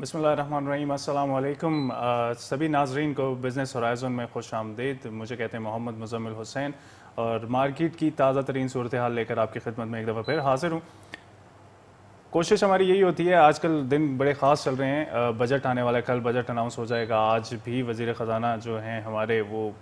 बिस्मिल्लाहिर्रहमानिर्रहीम, अस्सलाम वालेकुम। सभी नाजरीन को बिज़नेस होराइज़न में खुश आमदीद। मुझे कहते हैं मोहम्मद मुज़म्मिल हुसैन और मार्केट की ताज़ा तरीन सूरत हाल लेकर आपकी खिदमत में एक दफ़ा फिर हाजिर हूँ। कोशिश हमारी यही होती है, आजकल दिन बड़े ख़ास चल रहे हैं, बजट आने वाला है, कल बजट अनाउंस हो जाएगा। आज भी वज़ीर ख़जाना जो हैं हमारे वो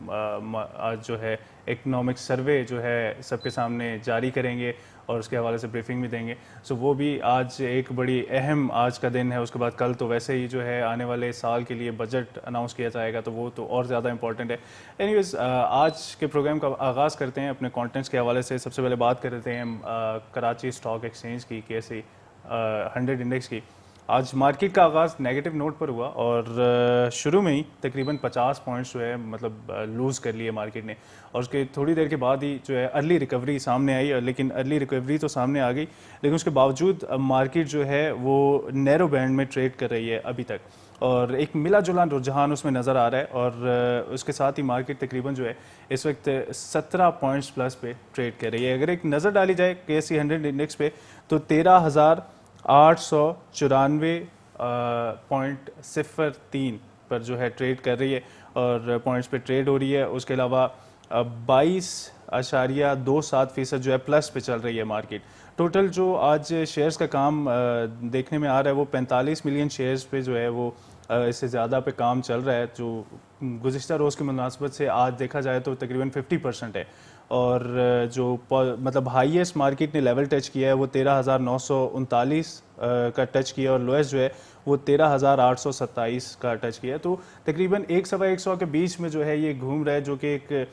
आज जो है इकनॉमिक सर्वे जो है सबके सामने जारी करेंगे और उसके हवाले से ब्रीफिंग भी देंगे। सो वो भी आज एक बड़ी अहम आज का दिन है। उसके बाद कल तो वैसे ही जो है आने वाले साल के लिए बजट अनाउंस किया जाएगा, तो वो तो और ज़्यादा इंपॉर्टेंट है। एनीवेज़, आज के प्रोग्राम का आगाज़ करते हैं अपने कंटेंट्स के हवाले से। सबसे पहले बात कर लेते हैं कराची स्टॉक एक्सचेंज की, कैसी 100 इंडेक्स की। आज मार्केट का आगाज़ नेगेटिव नोट पर हुआ और शुरू में ही तकरीबन 50 पॉइंट्स जो है मतलब लूज़ कर लिए मार्केट ने, और उसके थोड़ी देर के बाद ही जो है अर्ली रिकवरी सामने आई। लेकिन अर्ली रिकवरी तो सामने आ गई, लेकिन उसके बावजूद मार्केट जो है वो नैरो बैंड में ट्रेड कर रही है अभी तक, और एक मिला जुला रुझान उसमें नज़र आ रहा है। और उसके साथ ही मार्केट तकरीबन जो है इस वक्त 17 पॉइंट्स प्लस पे ट्रेड कर रही है। अगर एक नज़र डाली जाए KSE 100 इंडेक्स पे, तो 13,894.03 पर जो है ट्रेड कर रही है और पॉइंट्स पे ट्रेड हो रही है। उसके अलावा 22.27% जो है प्लस पे चल रही है मार्केट। टोटल जो आज शेयर्स का काम देखने में आ रहा है वो 45 मिलियन शेयर्स पे जो है वो इससे ज़्यादा पे काम चल रहा है, जो गुज़िश्ता रोज़ की मुनासबत से आज देखा जाए तो तकरीबन 50% है। और जो मतलब हाईएस्ट मार्केट ने लेवल टच किया है वो 13,939 का टच किया, और लोएस्ट जो है वो 13,827 का टच किया। तो तकरीबन 100 के बीच में जो है ये घूम रहा है, जो कि एक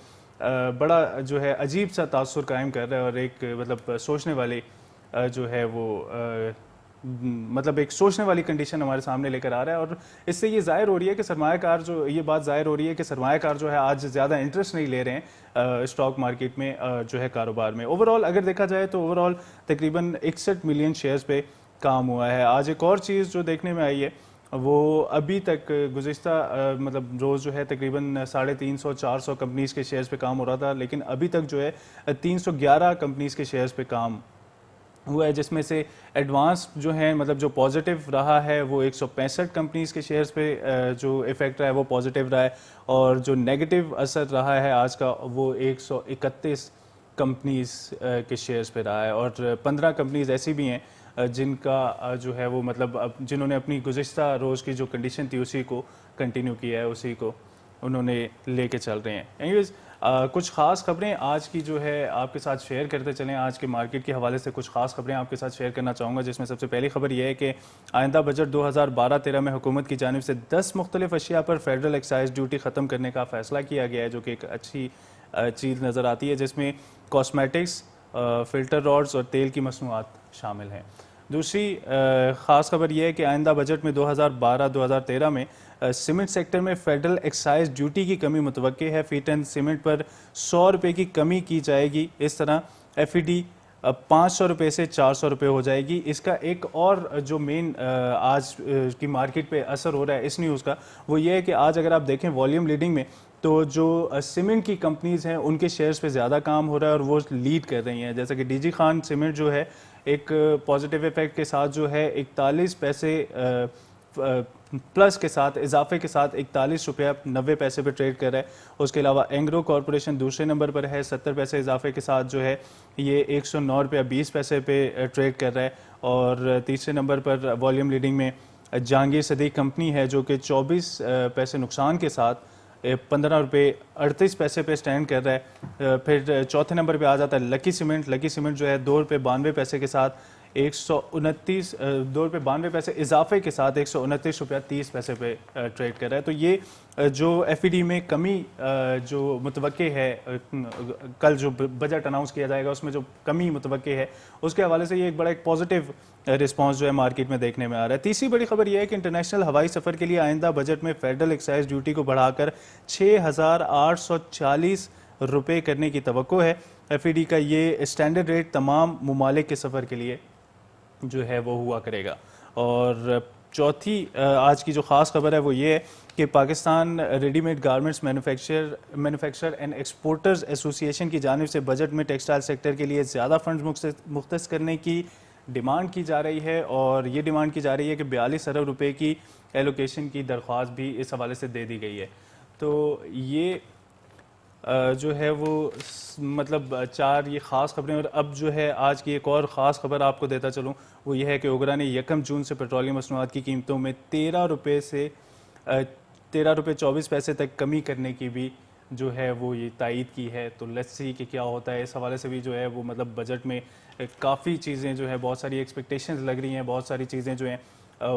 बड़ा जो है अजीब सा तासुर कायम कर रहा है और एक मतलब सोचने वाली जो है वो मतलब एक सोचने वाली कंडीशन हमारे सामने लेकर आ रहा है। और इससे ये जाहिर हो रही है कि सरमायाकार जो ये बात जाहिर हो रही है कि सरमायाकार जो है आज ज़्यादा इंटरेस्ट नहीं ले रहे हैं स्टॉक मार्केट में जो है कारोबार में। ओवरऑल अगर देखा जाए तो ओवरऑल तकरीबन 61 मिलियन शेयर्स पे काम हुआ है। आज एक और चीज़ जो देखने में आई है वो अभी तक गुज़िश्ता मतलब रोज़ जो है तकरीबन 350-400 कंपनीज़ के शेयर्स पे काम हो रहा था, लेकिन अभी तक जो है 311 कंपनीज़ के शेयर्स पे काम हुआ है, जिसमें से एडवांस जो है मतलब जो पॉजिटिव रहा है वो 165 कंपनीज़ के शेयर्स पे जो इफ़ेक्ट रहा है वो पॉजिटिव रहा है, और जो नेगेटिव असर रहा है आज का वो 131 कंपनीज़ के शेयर्स पे रहा है। और 15 कंपनीज़ ऐसी भी हैं जिनका जो है वो मतलब जिन्होंने अपनी गुज़िश्ता रोज़ की जो कंडीशन थी उसी को कंटिन्यू किया है, उसी को उन्होंने लेके चल रहे हैं। एनीवेज़, कुछ ख़ास खबरें आज की जो है आपके साथ शेयर करते चलें। आज के मार्केट के हवाले से कुछ ख़ास खबरें आपके साथ शेयर करना चाहूँगा, जिसमें सबसे पहली खबर यह है कि आइंदा बजट 2012-13 में हुकूमत की जानिब से 10 मुख्तलिफ अशिया पर फेडरल एक्साइज ड्यूटी ख़त्म करने का फ़ैसला किया गया है, जो कि एक अच्छी चीज़ नज़र आती है, जिसमें कॉस्मेटिक्स, फ़िल्टर रॉड्स और तेल की मसनूआत शामिल हैं। दूसरी ख़ास खबर यह है कि आइंदा बजट में 2012-2013 में सीमेंट सेक्टर में फेडरल एक्साइज ड्यूटी की कमी मुतवक्के है। फी टन सीमेंट पर 100 रुपये की कमी की जाएगी। इस तरह FED 500 रुपये से 400 रुपये हो जाएगी। इसका एक और जो मेन आज की मार्केट पे असर हो रहा है इस न्यूज़ का, वो ये है कि आज अगर आप देखें वॉल्यूम लीडिंग में, तो जो सीमेंट की कंपनीज़ हैं उनके शेयर्स पे ज़्यादा काम हो रहा है और वो लीड कर रही हैं। जैसे कि DG खान सीमेंट जो है एक पॉजिटिव इफेक्ट के साथ जो है 41 पैसे प्लस के साथ इजाफे के साथ 41 रुपया 90 पैसे पे ट्रेड कर रहा है। उसके अलावा एंग्रो कॉरपोरेशन दूसरे नंबर पर है, 70 पैसे इजाफे के साथ जो है ये 109 रुपया 20 पैसे पे ट्रेड कर रहा है। और तीसरे नंबर पर वॉल्यूम लीडिंग में जहांगीर सदीक कंपनी है, जो कि 24 पैसे नुकसान के साथ 15 रुपये 38 पैसे पे स्टैंड कर रहा है। फिर चौथे नंबर पे आ जाता है लकी सीमेंट। लकी सीमेंट जो है 2 रुपये 92 पैसे के साथ 129 2 रुपये 92 पैसे इजाफे के साथ 129 रुपया 30 पैसे पे ट्रेड कर रहा है। तो ये जो FED में कमी जो मुतवक्के है, कल जो बजट अनाउंस किया जाएगा उसमें जो कमी मुतवक्के है उसके हवाले से ये एक बड़ा एक पॉजिटिव रिस्पांस जो है मार्केट में देखने में आ रहा है। तीसरी बड़ी खबर यह है कि इंटरनेशनल हवाई सफ़र के लिए आइंदा बजट में फेडरल एक्साइज ड्यूटी को बढ़ाकर 6,840 रुपये करने की तवक्को है। FED का ये स्टैंडर्ड रेट तमाम मुमालिक के सफ़र के लिए जो है वो हुआ करेगा। और चौथी आज की जो ख़ास खबर है वो ये है कि Pakistan readymade garments manufacturer and exporters association की जानिब से बजट में टेक्सटाइल सेक्टर के लिए ज़्यादा फंड मुख्तस करने की डिमांड की जा रही है और ये डिमांड की जा रही है कि 42 अरब रुपए की एलोकेशन की दरख्वास्त भी इस हवाले से दे दी गई है। तो ये जो है वो मतलब चार ये ख़ास खबरें। और अब जो है आज की एक और ख़ास खबर आपको देता चलूँ, वो ये है कि ओगरा ने 1 जून से पेट्रोलियम मसनूआत की कीमतों में 13 रुपये से 13 रुपये 24 पैसे तक कमी करने की भी जो है वो ये तायद की है। तो लेट्स सी कि क्या होता है। इस हवाले से भी जो है वो मतलब बजट में काफ़ी चीज़ें जो है, बहुत सारी एक्सपेक्टेशंस लग रही हैं, बहुत सारी चीज़ें जो हैं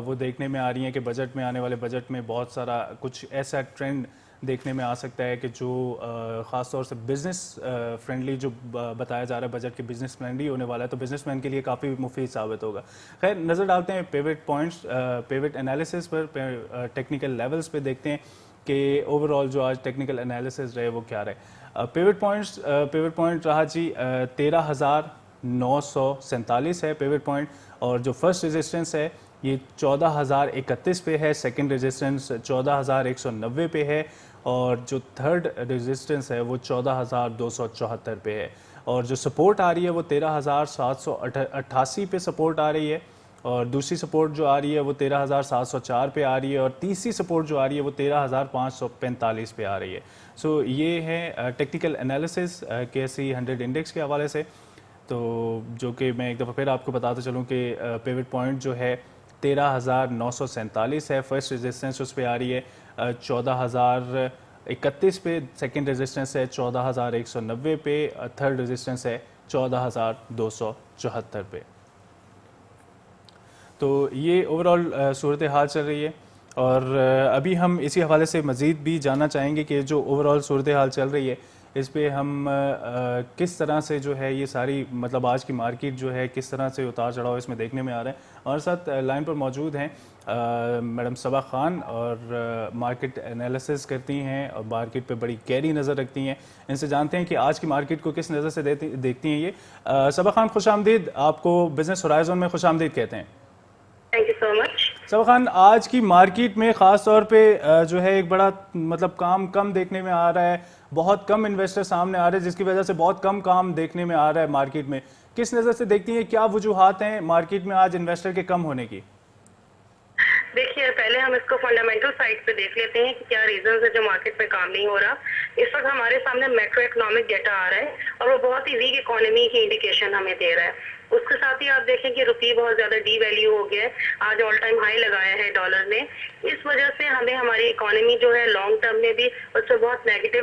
वो देखने में आ रही हैं कि बजट में, आने वाले बजट में बहुत सारा कुछ ऐसा ट्रेंड देखने में आ सकता है कि जो ख़ास तौर से बिज़नेस फ्रेंडली जो बताया जा रहा है बजट के बिज़नेस फ्रेंडली होने वाला है, तो बिज़नेसमैन के लिए काफ़ी मुफीद साबित होगा। खैर, नज़र डालते हैं पिवट पॉइंट्स, पिवट एनालिसिस पर, टेक्निकल लेवल्स पे देखते हैं कि ओवरऑल जो आज टेक्निकल एनालिसिस रहे वो क्या रहे। पिवट पॉइंट रहा जी 13,947 है पिवट पॉइंट, और जो फर्स्ट रेजिस्टेंस है ये 14,031 पे है, सेकंड रेजिस्टेंस 14,190 पे है, और जो थर्ड रेजिस्टेंस है वो 14,274 पे है, और जो सपोर्ट आ रही है वो 13,788 पे सपोर्ट आ रही है, और दूसरी सपोर्ट जो आ रही है वो 13,704 पे आ रही है, और तीसरी सपोर्ट जो आ रही है वो 13,545 पे आ रही है। सो ये है टेक्निकल एनालिसिस KSE 100 इंडेक्स के हवाले से। तो जो कि मैं एक दफ़ा फिर आपको बताता चलूँ कि पिवट पॉइंट जो है 13,947 है, फर्स्ट रेजिस्टेंस उस पर आ रही है 14,031 पे, सेकंड रेजिस्टेंस है 14,190 पे, थर्ड रेजिस्टेंस है 14,274 पे। तो ये ओवरऑल सूरत हाल चल रही है, और अभी हम इसी हवाले से मज़ीद भी जानना चाहेंगे कि जो ओवरऑल सूरत हाल चल रही है इस पे हम किस तरह से जो है ये सारी मतलब आज की मार्केट जो है किस तरह से उतार चढ़ाव इसमें देखने में आ रहा है। हमारे साथ लाइन पर मौजूद हैं मैडम सबा खान, और मार्केट एनालिसिस करती हैं और मार्केट पे बड़ी गहरी नज़र रखती हैं। इनसे जानते हैं कि आज की मार्केट को किस नज़र से देखती हैं ये। सबा खान, खुश आमदीद, आपको बिजनेस होराइजन में खुश आमदीद कहते हैं। Thank you so much. Saba Khan, आज की मार्केट में ख़ास तौर पे जो है एक बड़ा मतलब काम कम देखने में आ रहा है, बहुत कम इन्वेस्टर सामने आ रहे हैं, जिसकी वजह से बहुत कम काम देखने में आ रहा है मार्केट में। किस नज़र से देखती हैं, क्या वजूहात हैं मार्केट में आज इन्वेस्टर के कम होने की? देखिए, पहले हम इसको फंडामेंटल साइड पे देख लेते हैं कि क्या रीजंस है जो मार्केट में काम नहीं हो रहा। इस वक्त हमारे सामने मैक्रो इकोनॉमिक डेटा आ रहा है और वो बहुत ही वीक इकोनॉमी की इंडिकेशन हमें दे रहा है। उसके साथ ही आप देखें कि रुपये बहुत ज्यादा डी वैल्यू हो गया है, आज ऑल टाइम हाई लगाया है डॉलर ने। इस वजह से हमें हमारी इकोनॉमी जो है लॉन्ग टर्म में भी उससे बहुत नेगेटिव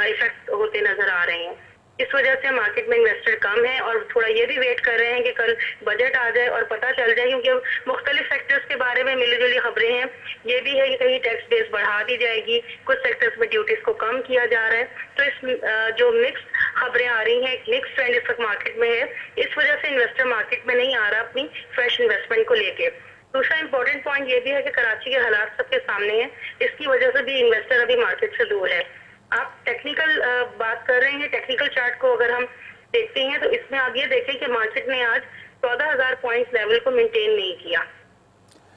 इफेक्ट होते नजर आ रहे हैं। इस वजह से मार्केट में इन्वेस्टर कम है और थोड़ा ये भी वेट कर रहे हैं कि कल बजट आ जाए और पता चल जाए, क्योंकि मुख्तलिफ सेक्टर्स के बारे में मिली जुली खबरें हैं। ये भी है कि कहीं टैक्स बेस बढ़ा दी जाएगी, कुछ सेक्टर्स में ड्यूटीज को कम किया जा रहा है। तो इस जो मिक्स खबरें आ रही हैं, एक मिक्स ट्रेंड इस वक्त मार्केट में है। इस वजह से इन्वेस्टर मार्केट में नहीं आ रहा अपनी फ्रेश इन्वेस्टमेंट को लेके। दूसरा इंपॉर्टेंट पॉइंट ये भी है कि कराची के हालात सबके सामने हैं, इसकी वजह से भी इन्वेस्टर अभी मार्केट से दूर है। आप टेक्निकल बात कर रहे हैं, टेक्निकल चार्ट को अगर हम देखते हैं तो इसमें आप ये देखें कि मार्केट ने आज 14,000 पॉइंट्स लेवल को मेंटेन नहीं किया।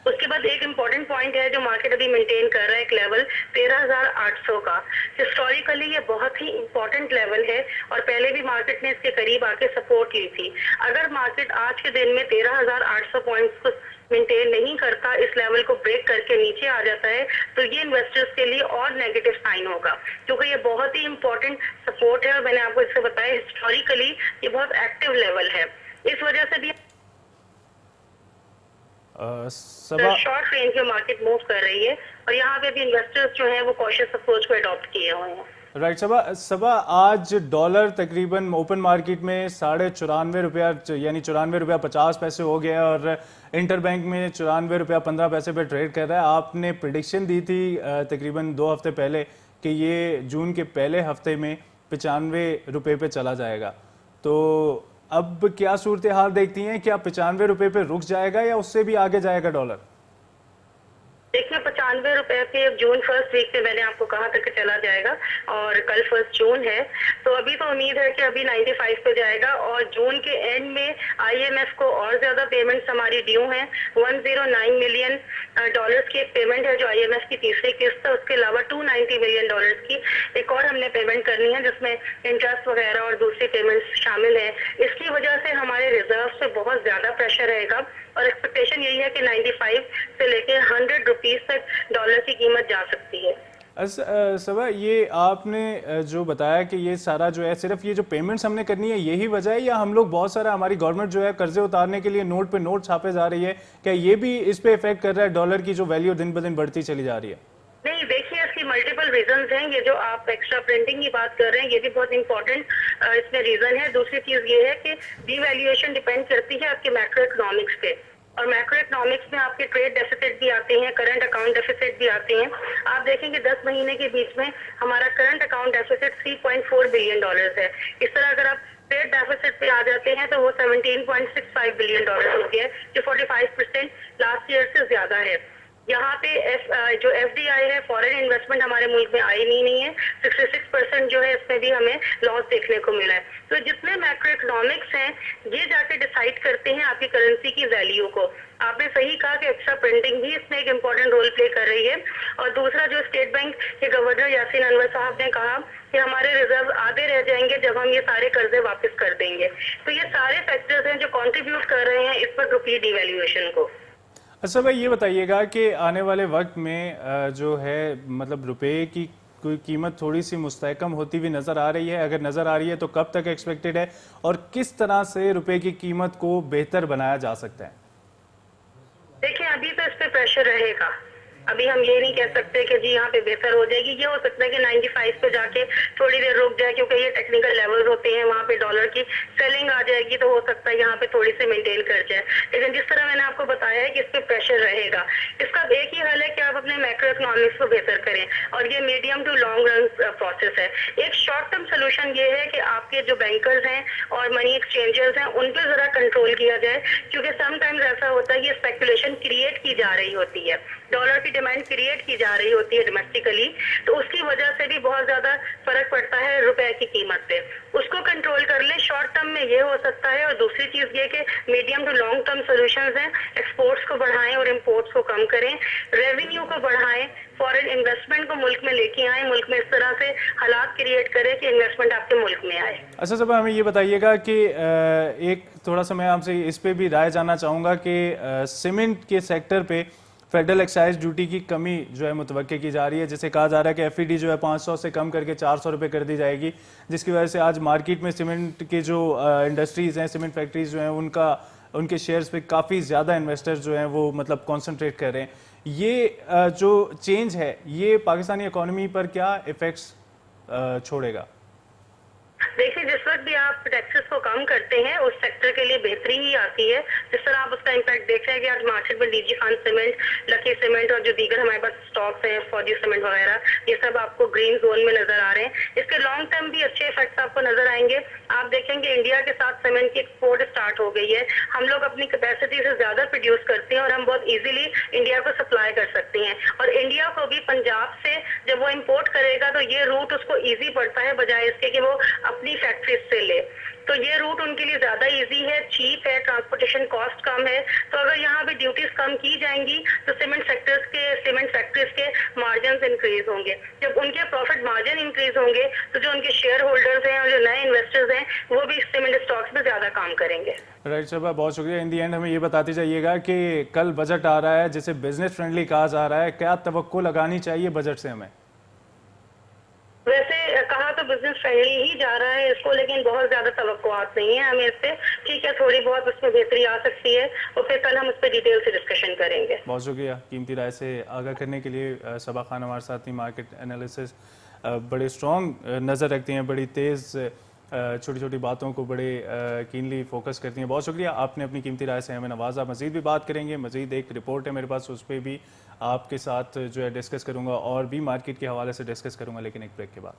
उसके बाद एक इम्पॉर्टेंट पॉइंट है जो मार्केट अभी मेंटेन कर रहा है, एक लेवल 13,800 का। हिस्टोरिकली ये बहुत ही इम्पोर्टेंट लेवल है और पहले भी मार्केट ने इसके करीब आके सपोर्ट ली थी। अगर मार्केट आज के दिन में 13,800 पॉइंट्स को मेंटेन नहीं करता, इस लेवल को ब्रेक करके नीचे आ जाता है, तो ये इन्वेस्टर्स के लिए और नेगेटिव साइन होगा, क्योंकि ये बहुत ही इंपॉर्टेंट सपोर्ट है और मैंने आपको इससे बताया हिस्टोरिकली ये बहुत एक्टिव लेवल है। इस वजह से भी शॉर्ट रेंज में मार्केट मूव कर रही है और यहाँ पे भी इन्वेस्टर्स जो हैं वो कॉशियस अप्रोच को अडॉप्ट किए हुए हैं। राइट सबा, आज डॉलर तकरीबन ओपन मार्केट में 94.5 रुपया यानी 94 रुपया 50 पैसे हो गया और इंटर बैंक में 94 रुपया 15 पैसे पे ट्रेड कर रहा है। आपने प्रिडिक्शन दी थी तकरीबन 2 हफ्ते पहले कि ये जून के पहले हफ्ते में 95 रुपये पे चला जाएगा, तो अब क्या सूरत हाल देखती हैं? क्या 95 रुपये पे रुक जाएगा या उससे भी आगे जाएगा डॉलर? देखिए, ₹95 पे जून फर्स्ट वीक पे मैंने आपको कहा था कि चला जाएगा, और कल 1 जून है, तो अभी तो उम्मीद है कि अभी 95 पे जाएगा। और जून के एंड में IMF को और ज्यादा पेमेंट्स हमारी ड्यू हैं। $109 मिलियन की एक पेमेंट है जो IMF की तीसरी किस्त है, उसके अलावा $290 मिलियन की एक और हमने पेमेंट करनी है जिसमें इंटरेस्ट वगैरह और दूसरी पेमेंट्स शामिल है। इसकी वजह से हमारे रिजर्व पे बहुत ज्यादा प्रेशर रहेगा, और एक्सपेक्टेशन यही है कि 95 से लेके ₹100 तक डॉलर की कीमत जा सकती है। सबा, ये आपने जो बताया कि ये सारा जो है सिर्फ ये जो पेमेंट्स हमने करनी है यही वजह है, या हम लोग बहुत सारा हमारी गवर्नमेंट जो है कर्जे उतारने के लिए नोट पे नोट छापे जा रही है, क्या ये भी इस पे इफेक्ट कर रहा है, डॉलर की जो वैल्यू दिन ब दिन बढ़ती चली जा रही है? नहीं, देखिए इसकी मल्टीपल रीजंस हैं। ये जो आप एक्स्ट्रा प्रिंटिंग की बात कर रहे हैं ये भी बहुत इंपॉर्टेंट इसमें रीजन है। दूसरी चीज ये है कि डीवैल्यूएशन डिपेंड करती है आपके मैक्रो इकोनॉमिक्स पे, और मैक्रो इकोनॉमिक्स में आपके ट्रेड डेफिसिट भी आते हैं, करंट अकाउंट डेफिसिट भी आते हैं। आप देखेंगे 10 महीने के बीच में हमारा करंट अकाउंट डेफिसिट $3.4 बिलियन है। इस तरह अगर आप ट्रेड डेफिसिट पे आ जाते हैं तो वो $17.65 बिलियन हो गया, जो 45% लास्ट ईयर से ज्यादा है। यहाँ पे जो FDI है, फॉरेन इन्वेस्टमेंट हमारे मुल्क में आई नहीं है। 66% जो है इसमें भी हमें लॉस देखने को मिला है। तो जितने मैक्रो इकोनॉमिक्स हैं ये जाके डिसाइड करते हैं आपकी करेंसी की वैल्यू को। आपने सही कहा कि एक्स्ट्रा प्रिंटिंग भी इसमें एक इम्पोर्टेंट रोल प्ले कर रही है। और दूसरा, जो स्टेट बैंक के गवर्नर यासीन अनवर साहब ने कहा कि हमारे रिजर्व आधे रह जाएंगे जब हम ये सारे कर्जे वापस कर देंगे, तो ये सारे फैक्टर्स हैं जो कंट्रीब्यूट कर रहे हैं इस पर रुपये डिवैल्यूएशन को। अच्छा भाई, ये बताइएगा कि आने वाले वक्त में जो है मतलब रुपए की कोई कीमत थोड़ी सी मुस्तहकम होती हुई नज़र आ रही है? अगर नज़र आ रही है तो कब तक एक्सपेक्टेड है, और किस तरह से रुपए की कीमत को बेहतर बनाया जा सकता है? देखिए, अभी तो इस पे प्रेशर रहेगा। अभी हम ये नहीं कह सकते कि जी यहाँ पे बेहतर हो जाएगी। ये हो सकता है कि 95 पे जाके थोड़ी देर रुक जाए, क्योंकि ये टेक्निकल लेवल्स होते हैं, वहाँ पे डॉलर की सेलिंग आ जाएगी तो हो सकता है यहाँ पे थोड़ी सी मेंटेन कर जाए। लेकिन जिस तरह मैंने आपको बताया है कि इस पे प्रेशर रहेगा, इसका एक ही हल है कि आप अपने मैक्रो इकोनॉमिक्स को बेहतर करें, और ये medium to long run process है। एक शॉर्ट टर्म सोल्यूशन ये है कि आपके जो बैंकर्स हैं और मनी एक्सचेंजर्स हैं उन पर जरा कंट्रोल किया जाए, क्योंकि समटाइम्स ऐसा होता है कि स्पेकुलेशन क्रिएट की जा रही होती है, डॉलर की डिमांड क्रिएट की जा रही होती है डोमेस्टिकली, तो उसकी वजह से भी बहुत ज्यादा फर्क पड़ता है रुपए की कीमत पे। उसको कंट्रोल कर ले, शॉर्ट टर्म में ये हो सकता है। और दूसरी चीज ये कि medium to long term solutions हैं, एक्सपोर्ट्स को बढ़ाएं और इंपोर्ट्स को कम करें, रेवेन्यू को बढ़ाएं, फॉरेन इन्वेस्टमेंट को मुल्क में लेके आए, मुल्क में इस तरह से हालात क्रिएट करें कि इन्वेस्टमेंट आपके मुल्क में आए। अच्छा साहब, हमें ये बताइएगा कि एक थोड़ा सा मैं आपसे इस पे भी राय जानना चाहूँगा कि सीमेंट के सेक्टर पे फेडरल एक्साइज ड्यूटी की कमी जो है मुतवक्के की जा रही है, जिसे कहा जा रहा है कि FED जो है 500 से कम करके 400 रुपये कर दी जाएगी, जिसकी वजह से आज मार्केट में सीमेंट के जो इंडस्ट्रीज़ हैं, सीमेंट फैक्ट्रीज जो हैं, उनके शेयर्स पे काफ़ी ज़्यादा इन्वेस्टर्स जो हैं वो मतलब कॉन्सनट्रेट कर रहे हैं। ये जो चेंज है ये पाकिस्तानी इकोनॉमी पर क्या इफ़ेक्ट्स छोड़ेगा? देखिए, जिस वक्त भी आप टैक्सेस को कम करते हैं उस सेक्टर के लिए बेहतरी ही आती है। जिस तरह आप उसका इम्पैक्ट देख रहे हैं कि आज मार्केट में DG Khan cement, lucky cement और जो दीगर हमारे पास स्टॉक्स हैं, फौजी सीमेंट वगैरह, ये सब आपको ग्रीन जोन में नजर आ रहे हैं। इसके लॉन्ग टर्म भी अच्छे इफेक्ट्स आपको नजर आएंगे। आप देखेंगे इंडिया के साथ सीमेंट की एक्सपोर्ट स्टार्ट हो गई है। हम लोग अपनी कैपेसिटी से ज्यादा प्रोड्यूस करते हैं और हम बहुत इजीली इंडिया को सप्लाई कर सकते हैं। और इंडिया को भी पंजाब से जब वो इम्पोर्ट करेगा तो ये रूट उसको ईजी पड़ता है, बजाय इसके कि वो अपनी फैक्ट्री से ले। तो ये रूट उनके लिए ज्यादा इजी है, चीप है, ट्रांसपोर्टेशन कॉस्ट कम है। तो अगर यहाँ पे ड्यूटीज कम की जाएंगी तो सीमेंट फैक्ट्रीज के मार्जिन इंक्रीज होंगे। जब उनके प्रॉफिट मार्जिन इंक्रीज होंगे तो जो उनके शेयर होल्डर्स हैं और जो नए इन्वेस्टर्स हैं वो भी सीमेंट स्टॉक्स में ज्यादा काम करेंगे। राइट साहब, बहुत शुक्रिया। इन दी एंड हमें ये बताते जाइएगा कि कल बजट आ रहा है जिसे बिजनेस फ्रेंडली कहा जा रहा है, क्या तवक्को लगानी चाहिए बजट से हमें? वैसे कहा तो बिजनेस फ्रेंडली ही जा रहा है इसको, लेकिन बहुत ज्यादा तवक्कुआत नहीं है हमें इससे। ठीक है, थोड़ी बहुत उसमें बेहतरी आ सकती है और फिर कल हम उस पर डिटेल से डिस्कशन करेंगे। बहुत शुक्रिया कीमती राय से आगाह करने के लिए। सबा खान हमारे साथ ही मार्केट एनालिसिस बड़े स्ट्रॉन्ग नज़र रखती हैं, बड़ी तेज़ छोटी छोटी बातों को बड़े कीनली फोकस करती हैं। बहुत शुक्रिया, आपने अपनी कीमती राय से हमें नवाजा। मज़ीद भी बात करेंगे, मज़ीद एक रिपोर्ट है मेरे पास, उस पर भी आपके साथ जो है डिस्कस करूँगा और भी मार्केट के हवाले से डिस्कस करूँगा, लेकिन एक ब्रेक के बाद।